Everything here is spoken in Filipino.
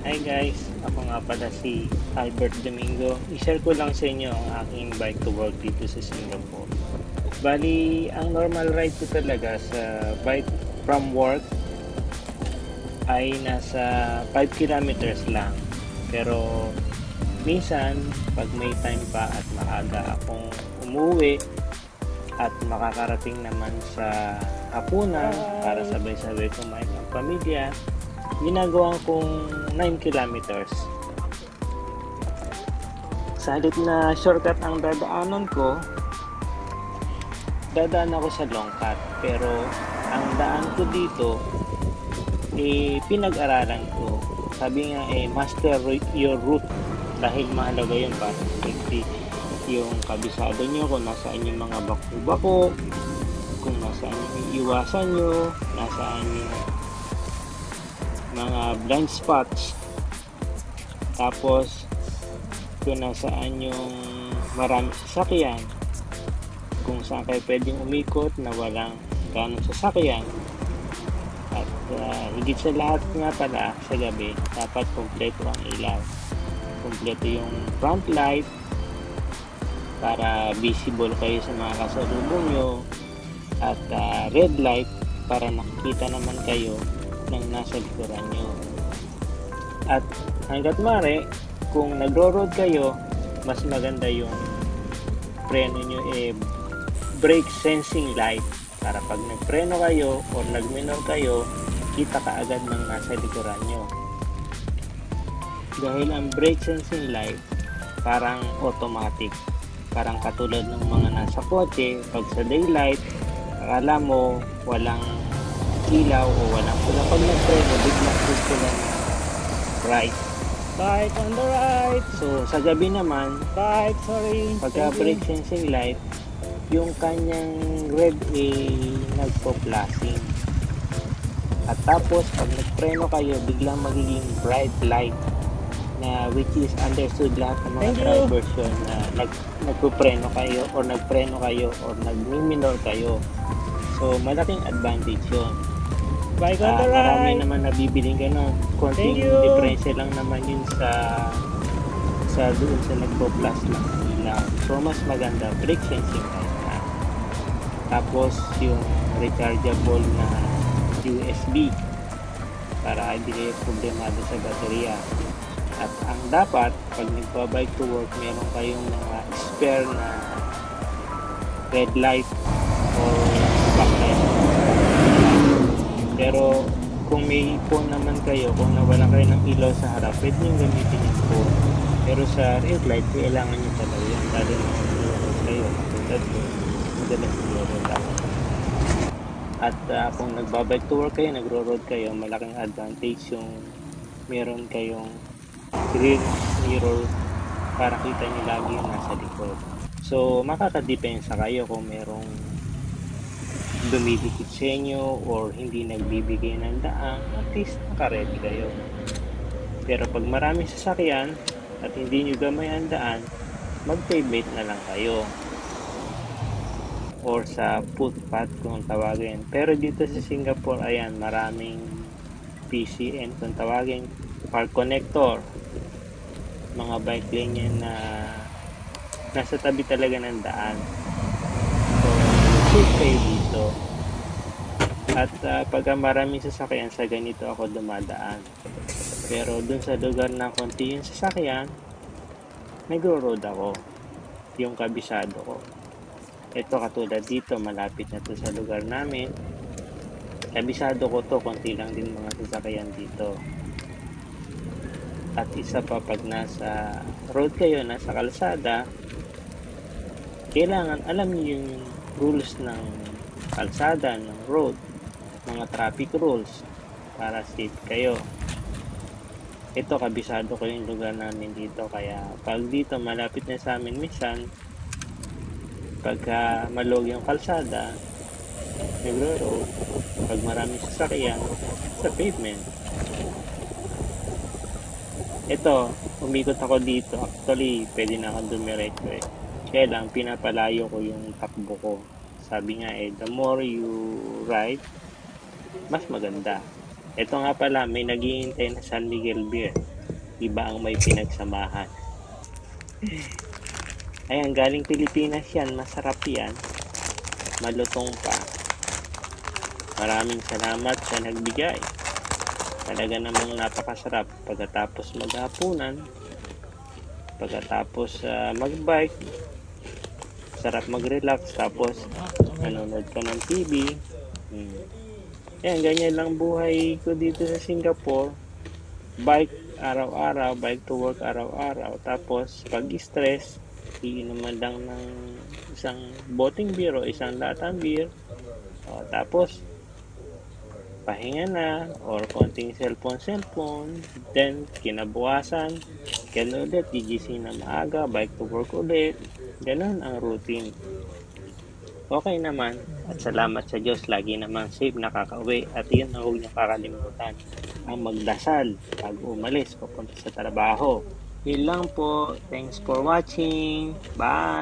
Hi guys, ako nga pala si Albert Domingo. I-share ko lang sa inyo ang aking bike to work dito sa Singapore. Bali, ang normal ride ko talaga sa bike from work ay nasa 5 kilometers lang. Pero minsan, pag may time pa at maaga akong umuwi at makakarating naman sa hapunan para sabay-sabay kumain ang pamilya, ginagawa kong 9 kilometers. Sa halip na shortcut ang dadaanan ko, dadaan ako sa long cut. Pero ang daan ko dito, pinag-aralan ko. Sabi nga, master your route. Dahil mahalaga yun para safety. Yung kabisado nyo, kung nasaan yung mga bako-bako, kung nasaan yung iiwasan nyo, nasaan yung mga blind spots, tapos kung nasaan yung maraming sasakyan, kung saan kayo pwedeng umikot na walang ganong sasakyan, at higit sa lahat nga pala sa gabi, dapat kompleto ang ilaw, kompleto yung front light para visible kayo sa mga kasalubong nyo, at red light para nakikita naman kayo ng nasa likuran nyo. At hanggat mare, kung nagro-road kayo, mas maganda yung preno nyo brake sensing light para pag nagpreno kayo o nagminor kayo, kita ka agad ng nasa likuran nyo. Dahil ang brake sensing light parang automatic, parang katulad ng mga nasa kotse. Pag sa daylight, akala mo walang ilaw o walang pula, pag nagpreno biglang gusto lang right, bike on the right. So sa gabi naman, pagka brake sensing light, yung kanyang red nagpo-flashing, at tapos pag nagpreno kayo, biglang magiging bright light, na which is understood lahat ng mga drivers yun, na nagpo-preno kayo or nagpreno kayo or nagmi-minor kayo. So malaking advantage yun. Marami naman nabibiling gano'n. Konting diferensya lang naman yun sa doon sa nagpo-plus lang ilaw. So mas maganda, brake sensing light na. Tapos yung rechargeable na USB para hindi kayo problemado sa baterya. At ang dapat, pag nagpa-bike to work, meron kayong mga spare na red light or backlight. Pero kung may phone naman kayo, kung nawala kayo ng ilaw sa harap, pwede nyo gamitin yung phone. Pero sa red light, kailangan nyo talaga yung lalo na nag-road kayo. Katulad ko, madalas nag-road ako. At kung nagbabike to work kayo, nagro-road kayo, malaking advantage yung meron kayong rear mirror para kita nyo lagi yung nasa likod. So makakadepensa kayo kung merong dumidikit sa inyo or hindi nagbibigay ng daan, at least naka-ready kayo. Pero pag maraming sasakyan at hindi nyo gamay ang daan, mag-pavement na lang kayo or sa footpath kung tawagin. Pero dito sa Singapore, ayan, maraming PCN kung tawagin, park connector, mga bike lane yan na nasa tabi talaga ng daan. So safe kayo dito. At pagka maraming sasakyan, sa ganito ako dumadaan. Pero dun sa lugar na konti yung sasakyan, nagro-road ako, yung kabisado ko. Ito katulad dito, malapit na to sa lugar namin, kabisado ko to, konti lang din mga sasakyan dito. At isa pa, pag nasa road kayo, nasa kalsada, kailangan alam niyo yung rules ng kalsada, ng road, mga traffic rules para safe kayo. Ito, kabisado ko yung lugar namin dito, kaya pag dito malapit na sa amin, minsan pagka malog yung kalsada, nagro-road. Pag maraming sasakyan, sa pavement. Ito, umikot ako dito. Actually, pwede na akong dumiretso Kaya lang, pinapalayo ko yung takbo ko. Sabi nga the more you ride, mas maganda. Ito nga pala, may naghihintay na San Miguel Beer. Iba ang may pinagsamahan. Ayan, galing Pilipinas yan. Masarap yan. Malutong pa. Maraming salamat sa nagbigay. Talaga namang napakasarap. Pagkatapos maghapunan, pagkatapos magbike, sarap mag-relax, tapos nanonood ka ng TV. Yan, ganyan lang buhay ko dito sa Singapore. Bike araw-araw, bike to work araw-araw. Tapos pag stress, iinuman lang ng isang boteng beer o isang latang beer. Tapos pahinga na or konting cellphone. Then kinabukasan, ganun ulit, gigising na maaga, bike to work ulit. Ganun ang routine. Okay naman, at salamat sa Diyos, lagi naman safe nakakauwi. At yun, huwag niyo kakalimutan ang magdasal bago umalis papunta sa trabaho. Yun lang po. Thanks for watching. Bye!